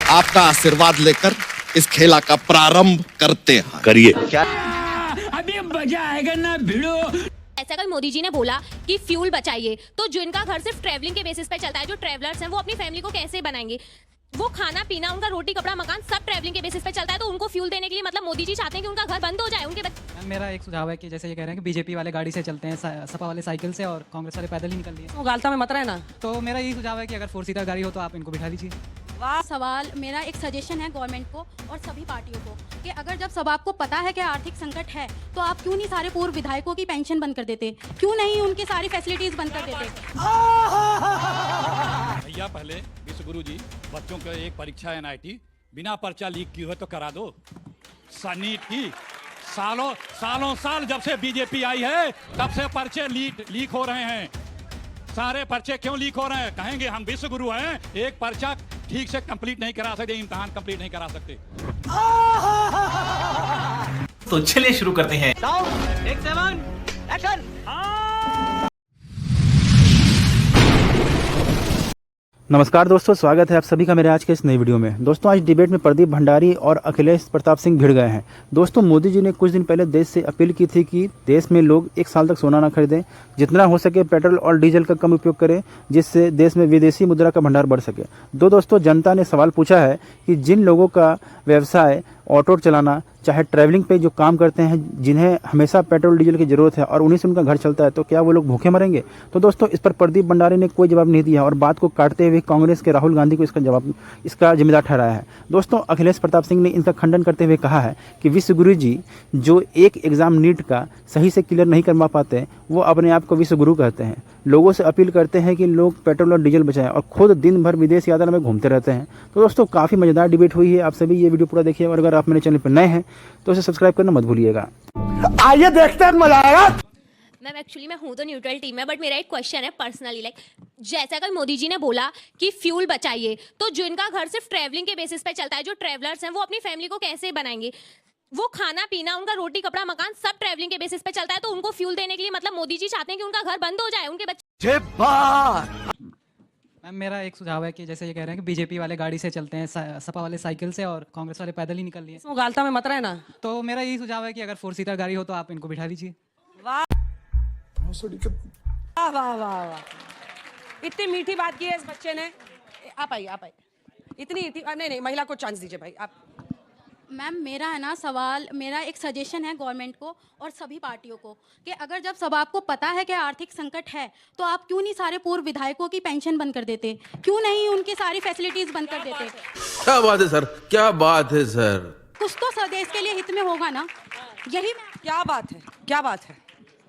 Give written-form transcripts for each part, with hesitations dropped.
आपका आशीर्वाद लेकर इस खेला का प्रारंभ करते हैं। करिए। अभी मजा आएगा ना भिड़ो। ऐसा कल मोदी जी ने बोला कि फ्यूल बचाइए, तो जिनका घर सिर्फ ट्रैवलिंग के बेसिस पे चलता है, जो ट्रैवलर्स हैं, वो अपनी फैमिली को कैसे बनाएंगे? वो खाना पीना, उनका रोटी कपड़ा मकान सब ट्रैवलिंग के बेसिस पे चलता है, तो उनको फ्यूल देने के लिए मतलब मोदी जी चाहते हैं कि उनका घर बंद हो जाए, उनके मेरा एक सुझाव है कि जैसे ये कह रहे हैं कि बीजेपी वाले गाड़ी से चलते हैं, सपा वाले साइकिल से और कांग्रेस वाले पैदल ही निकल लिए। वो गालता में मत रहना। तो मेरा यही सुझाव है कि अगर 4 सीटर गाड़ी हो तो आप इनको बिठा लीजिए। सवाल मेरा एक सजेशन है गवर्नमेंट को और सभी पार्टियों को कि अगर जब सब आपको पता है कि आर्थिक संकट है, तो आप क्यों नहीं सारे पूर्व विधायकों की पेंशन बंद कर देते, क्यों नहीं उनकी सारी फैसिलिटीज बंद कर देते। भैया पहले विश्वगुरु जी, बच्चों को एक परीक्षा एनआईटी बिना पर्चा लीक की हो तो करा दो। सनीट की सालों साल जब से बीजेपी आई है तब से पर्चे लीक हो रहे हैं। सारे पर्चे क्यों लीक हो रहे हैं? कहेंगे हम विश्वगुरु हैं, एक पर्चा ठीक से कंप्लीट नहीं करा सकते, इम्तिहान कंप्लीट नहीं करा सकते। तो चलिए शुरू करते हैं। नमस्कार दोस्तों, स्वागत है आप सभी का मेरे आज के इस नई वीडियो में। दोस्तों आज डिबेट में प्रदीप भंडारी और अखिलेश प्रताप सिंह भिड़ गए हैं। दोस्तों मोदी जी ने कुछ दिन पहले देश से अपील की थी कि देश में लोग 1 साल तक सोना ना खरीदें, जितना हो सके पेट्रोल और डीजल का कम उपयोग करें, जिससे देश में विदेशी मुद्रा का भंडार बढ़ सके। दोस्तों जनता ने सवाल पूछा है कि जिन लोगों का व्यवसाय ऑटो चलाना, चाहे ट्रैवलिंग पे जो काम करते हैं, जिन्हें हमेशा पेट्रोल डीजल की ज़रूरत है और उन्हीं से उनका घर चलता है, तो क्या वो लोग भूखे मरेंगे? तो दोस्तों इस पर प्रदीप भंडारी ने कोई जवाब नहीं दिया और बात को काटते हुए कांग्रेस के राहुल गांधी को इसका जिम्मेदार ठहराया है। दोस्तों अखिलेश प्रताप सिंह ने इनका खंडन करते हुए कहा है कि विश्वगुरु जी जो एक एग्ज़ाम नीट का सही से क्लियर नहीं करवा पाते, वो अपने आप को विश्वगुरु कहते हैं। लोगों से अपील करते हैं कि लोग पेट्रोल और डीजल बचाएं और खुद दिन भर विदेश यात्रा में घूमते रहते हैं। तो दोस्तों काफ़ी मज़ेदार डिबेट हुई है। आप सभी ये वीडियो पूरा देखिए और अगर आप मेरे चैनल पर नए हैं तो इसे सब्सक्राइब करना मत भूलिएगा। आइए देखते हैं, मजा आएगा। मैम एक्चुअली मैं हूँ तो न्यूट्रल टीम में, बट मेरा एक क्वेश्चन है पर्सनली, लाइक जैसा कल मोदी जी ने बोला कि फ्यूल बचाइए, तो जिनका घर सिर्फ ट्रैवलिंग के बेसिस पे चलता है, जो ट्रैवलर्स हैं, वो अपनी फैमिली को कैसे बनाएंगे? वो खाना पीना, उनका रोटी कपड़ा मकान सब ट्रैवलिंग के बेसिस पे चलता है, तो उनको फ्यूल देने के लिए मतलब मोदी जी चाहते हैं कि उनका घर बंद हो जाए, उनके बच्चे। मैम मेरा एक सुझाव है कि जैसे ये कह रहे हैं कि बीजेपी वाले गाड़ी से चलते हैं, सपा वाले साइकिल से और कांग्रेस वाले पैदल ही निकल लिए। वो गालता में मत रहना। तो मेरा यही सुझाव है कि अगर 4 सीटर गाड़ी हो तो आप इनको बिठा लीजिए। वाह वाह वाह वाह, इतनी मीठी बात की है इस बच्चे ने। आप आइए इतनी नहीं, महिला को चांस दीजिए भाई। आप मैम मेरा है ना सवाल, मेरा एक सजेशन है गवर्नमेंट को और सभी पार्टियों को कि अगर जब सब आपको पता है कि आर्थिक संकट है, तो आप क्यों नहीं सारे पूर्व विधायकों की पेंशन बंद कर देते, क्यों नहीं उनकी सारी फैसिलिटीज बंद कर देते। क्या बात है सर, क्या बात है सर। कुछ तो देश के लिए हित में होगा ना। यही क्या बात है, क्या बात है,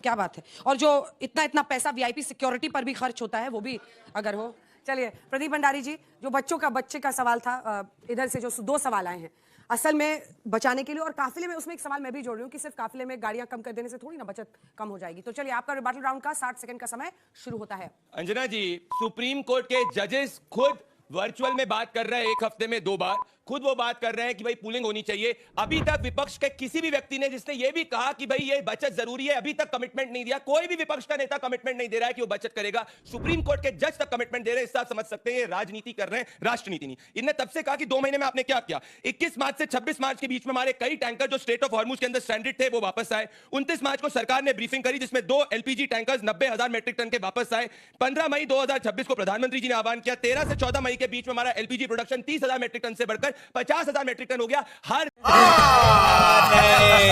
क्या बात है। और जो इतना पैसा वीआईपी सिक्योरिटी पर भी खर्च होता है, वो भी अगर हो। चलिए प्रदीप भंडारी जी, जो बच्चे का सवाल था, इधर से जो 2 सवाल आए हैं असल में बचाने के लिए, और काफिले में, उसमें एक सवाल मैं भी जोड़ रही हूँ कि सिर्फ काफिले में गाड़ियां कम कर देने से थोड़ी ना बचत कम हो जाएगी। तो चलिए आपका रिबैटल राउंड का 60 सेकंड का समय शुरू होता है। अंजना जी, सुप्रीम कोर्ट के जजेस खुद वर्चुअल में बात कर रहे हैं, 1 हफ्ते में 2 बार खुद वो बात कर रहे हैं कि भाई पूलिंग होनी चाहिए। अभी तक विपक्ष के किसी भी व्यक्ति ने जिसने ये भी कहा कि भाई ये बचत जरूरी है, अभी तक कमिटमेंट नहीं दिया। कोई भी विपक्ष का नेता कमिटमेंट नहीं दे रहा है कि वो बचत करेगा। सुप्रीम कोर्ट के जज तक कमिटमेंट दे रहे हैं। इससे आप समझ सकते हैं ये राजनीति कर रहे हैं, राष्ट्रनीति नहीं। इनने तब से कहा कि 2 महीने में आपने क्या किया। 21 मार्च से 26 मार्च के बीच में हमारे कई टैंकर जो स्ट्रेट ऑफ हॉर्मुज के अंदर स्ट्रैंडेड थे वो वापस आए। 29 मार्च को सरकार ने ब्रीफिंग करी जिसमें 2 एलपीजी टैंकर्स 90,000 मेट्रिक टन के वापस आए। 15 मई 2026 को प्रधानमंत्री जी ने आह्वान किया। 13 से 14 मई के बीच में हमारा एलपीजी प्रोडक्शन 30,000 मेट्रिक टन से बढ़कर 50,000 मेट्रिक टन हो गया। हर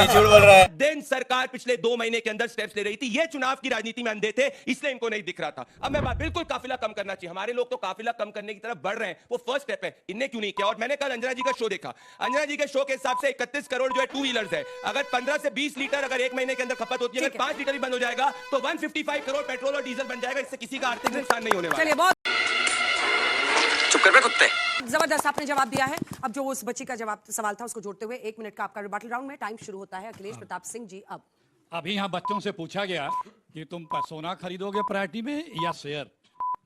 झूठ बोल रहा है। दिन सरकार पिछले 2 महीने के अंदर स्टेप्स ले रही थी। ये चुनाव की राजनीति में अंधे थे, इसलिए इनको नहीं दिख रहा था। अब मैं बात, बिल्कुल काफिला कम करना चाहिए। हमारे लोग तो काफिला कम करने की तरफ बढ़ रहे हैं, वो फर्स्ट स्टेप है। इनने क्यों नहीं किया? और मैंने कल अंजना जी का शो देखा। अंजना जी के शो के हिसाब से 31 करोड़ जो है 2 व्हीलर्स है। अगर 15 से 20 लीटर अगर 1 महीने के अंदर खपत होती है, अगर 5 लीटर भी बंद हो जाएगा तो 155 करोड़ पेट्रोल और डीजल बन जाएगा। इससे किसी का आर्थिक नुकसान नहीं होने वाला। चलिए बहुत चुप कर बे कुत्ते। जबरदस्त आपने जवाब दिया है। अब जो उस बच्ची का जवाब सवाल था उसको जोड़ते हुए 1 मिनट का आपका रिबैटल राउंड में टाइम शुरू होता है। अखिलेश प्रताप सिंह जी, अब अभी यहाँ बच्चों से पूछा गया कि तुम सोना खरीदोगे प्रायोरिटी में या शेयर।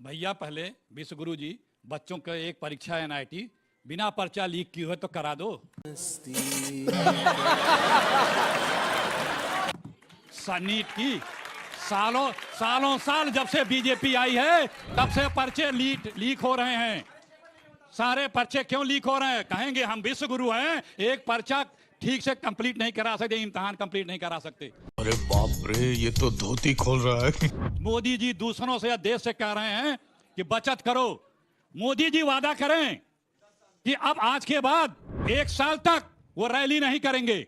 भैया पहले विश्वगुरु जी, बच्चों को एक परीक्षा एनआईटी बिना पर्चा लीक की हो तो करा दो। सनीट की सालों साल जब से बीजेपी आई है तब से पर्चे लीक हो रहे हैं। सारे पर्चे क्यों लीक हो रहे हैं? कहेंगे हम विश्व गुरु हैं, एक पर्चा ठीक से कंप्लीट नहीं करा सकते, इम्तिहान कंप्लीट नहीं करा सकते। अरे बाप रे, ये तो धोती खोल रहा है। मोदी जी दूसरों से या देश से कह रहे हैं कि बचत करो। मोदी जी वादा करें कि अब आज के बाद 1 साल तक वो रैली नहीं करेंगे।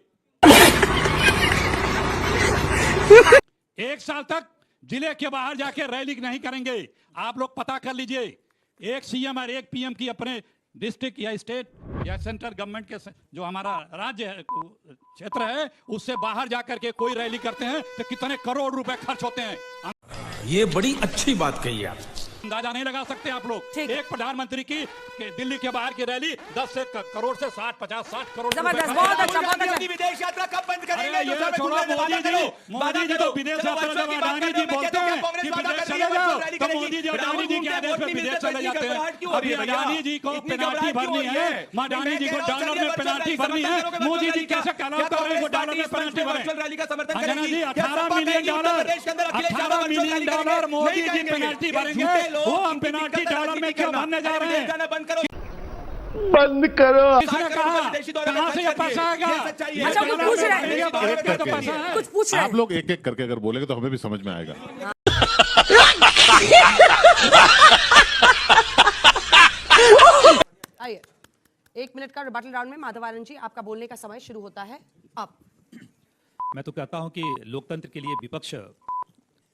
1 साल तक जिले के बाहर जाके रैली नहीं करेंगे। आप लोग पता कर लीजिए, एक सीएम और एक पीएम की अपने डिस्ट्रिक्ट या स्टेट या सेंट्रल गवर्नमेंट के जो हमारा राज्य है, क्षेत्र है, उससे बाहर जाकर के कोई रैली करते हैं तो कितने करोड़ रुपए खर्च होते हैं। ये बड़ी अच्छी बात कही आप। अंदाजा नहीं लगा सकते आप लोग। एक प्रधानमंत्री की दिल्ली के बाहर की रैली 10 करोड़ से 60 करोड़ जबरदस्त, बहुत अच्छा, बहुत अच्छा। विदेश यात्रा कब बंद करेंगे? मोदी जी तो विदेश यात्रा जब अडानी जी बोलते हैं कि विदेश चले जाओ, तो मोदी जी अडानी जी के आदेश पे विदेश चले जाते हैं। अभी अडानी जी को पेनाल्टी भरनी है, अडानी जी को डॉलर में पेनाल्टी भरनी है। मोदी जी कैसे कहलाओ कर रहे हैं डॉलर में पेनाल्टी भरें? रैली का समर्थन अंजना जी, करेगी। 18 million dollar Modi ji penalty भरेंगे। वो हम पेनाल्टी डॉलर में क्यों भरने जा रहे हैं? बंद करो, बंद करो। किसने कहा? कहाँ से ये पैसा आएगा? अच्छा, कुछ पूछ रहे हैं। भारत का तो पैसा है। कुछ पूछ रहे आप हैं। लोग एक एक करके अगर बोलेंगे तो हमें भी समझ में आएगा। आइए, 1 मिनट का रिबटल राउंड में माधव आनंद जी, आपका बोलने का समय शुरू होता है अब। मैं तो कहता हूं कि लोकतंत्र के लिए विपक्ष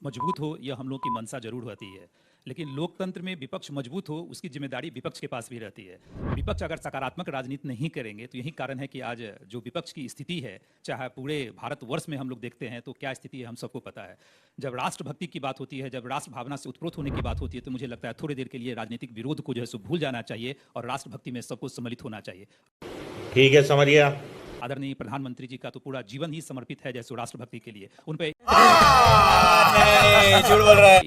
मजबूत हो, यह हम लोग की मंशा जरूर होती है, लेकिन लोकतंत्र में विपक्ष मजबूत हो उसकी जिम्मेदारी विपक्ष के पास भी रहती है। विपक्ष अगर सकारात्मक राजनीति नहीं करेंगे तो यही कारण है कि आज जो विपक्ष की स्थिति है, चाहे पूरे भारतवर्ष में हम लोग देखते हैं तो क्या स्थिति है हम सबको पता है। जब राष्ट्रभक्ति की बात होती है, जब राष्ट्र भावना से उत्प्रोत होने की बात होती है, तो मुझे लगता है थोड़ी देर के लिए राजनीतिक विरोध को जो है सो भूल जाना चाहिए और राष्ट्रभक्ति में सबको सम्मिलित होना चाहिए। ठीक है, समझिए। आदरणीय प्रधानमंत्री जी का तो पूरा जीवन ही समर्पित है जैसे राष्ट्रभक्ति के लिए। उन पे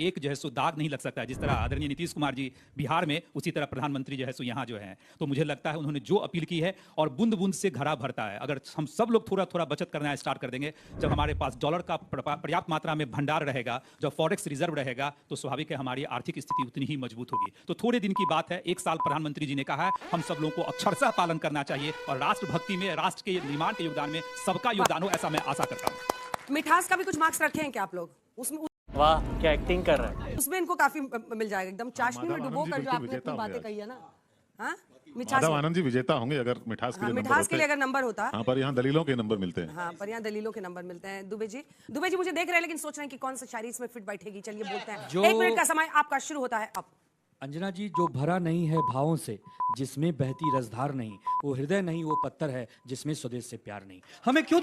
एक जो है सो दाग नहीं लग सकता है। जिस तरह आदरणीय नीतीश कुमार जी बिहार में, उसी तरह प्रधानमंत्री जो है सो यहाँ जो है। तो मुझे लगता है उन्होंने जो अपील की है और बूंद बूंद से घड़ा भरता है। अगर हम सब लोग थोड़ा थोड़ा बचत करना स्टार्ट कर देंगे, जब हमारे पास डॉलर का पर्याप्त मात्रा में भंडार रहेगा, जब फॉरेक्स रिजर्व रहेगा, तो स्वाभाविक है हमारी आर्थिक स्थिति उतनी ही मजबूत होगी। तो थोड़े दिन की बात है, 1 साल प्रधानमंत्री जी ने कहा है, हम सब लोगों को अक्षरशः पालन करना चाहिए और राष्ट्रभक्ति में, राष्ट्र के निर्माण के योगदान में सबका योगदान हो, ऐसा मैं आशा करता हूँ। मिठास का भी कुछ मार्क्स रखे हैं क्या आप लोग? उसमें वाह, क्या एक्टिंग कर रहा है। उसमें इनको काफी मिल जाएगा, एकदम चाशनी में डुबो कर जो आपने अपनी बातें कही है ना। हाँ, माधव आनंद जी विजेता होंगे अगर मिठास के लिए नंबर मिठास के लिए अगर नंबर होता। हाँ, पर यहाँ दलीलों के नंबर मिलते हैं। हाँ, पर यहाँ दलीलों के नंबर मिलते हैं। दुबे जी मुझे देख रहे हैं लेकिन सोच रहे हैं कि कौन सा शायरी इसमें फिट बैठेगी। चलिए बोलते हैं। 1 मिनट का समय आपका शुरू होता है अब। अंजना जी, जो भरा नहीं है भावों से, जिसमें बहती रसधार नहीं, वो हृदय नहीं, वो पत्थर है जिसमें स्वदेश से प्यार नहीं। हमें क्यों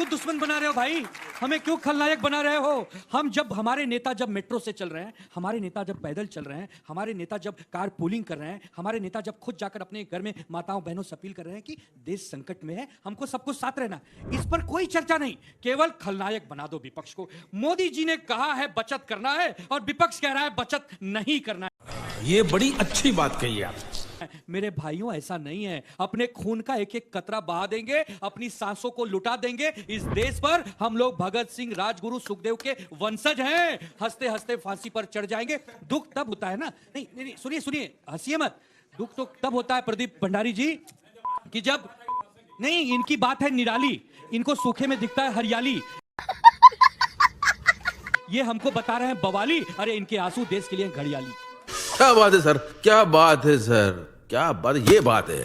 दुश्मन बना रहे हो भाई? हमें क्यों खलनायक बना रहे हो? हमारे नेता जब मेट्रो से चल रहे हैं, हमारे नेता जब पैदल चल रहे हैं, हमारे नेता जब कार पूलिंग कर रहे हैं, हमारे नेता जब खुद जाकर अपने घर में माताओं बहनों से अपील कर रहे हैं कि देश संकट में है, हमको सबको साथ रहना, इस पर कोई चर्चा नहीं। केवल खलनायक बना दो विपक्ष को। मोदी जी ने कहा है बचत करना है और विपक्ष कह रहा है बचत नहीं करना है। ये बड़ी अच्छी बात कही आप। मेरे भाइयों, ऐसा नहीं है। अपने खून का एक एक कतरा बहा देंगे, अपनी सांसों को लुटा देंगे इस देश पर। हम लोग भगत सिंह, राजगुरु, सुखदेव के वंशज हैं। हंसते हंसते फांसी पर चढ़ जाएंगे। दुख तब होता है ना, नहीं सुनिए, हंसिए मत। दुख तो तब होता है प्रदीप भंडारी जी कि जब, नहीं, इनकी बात है निराली, इनको सूखे में दिखता है हरियाली। ये हमको बता रहे हैं बवाली, अरे इनके आंसू देश के लिए घड़ियाली। क्या बात है सर, क्या बात है सर, क्या बात, ये बात है।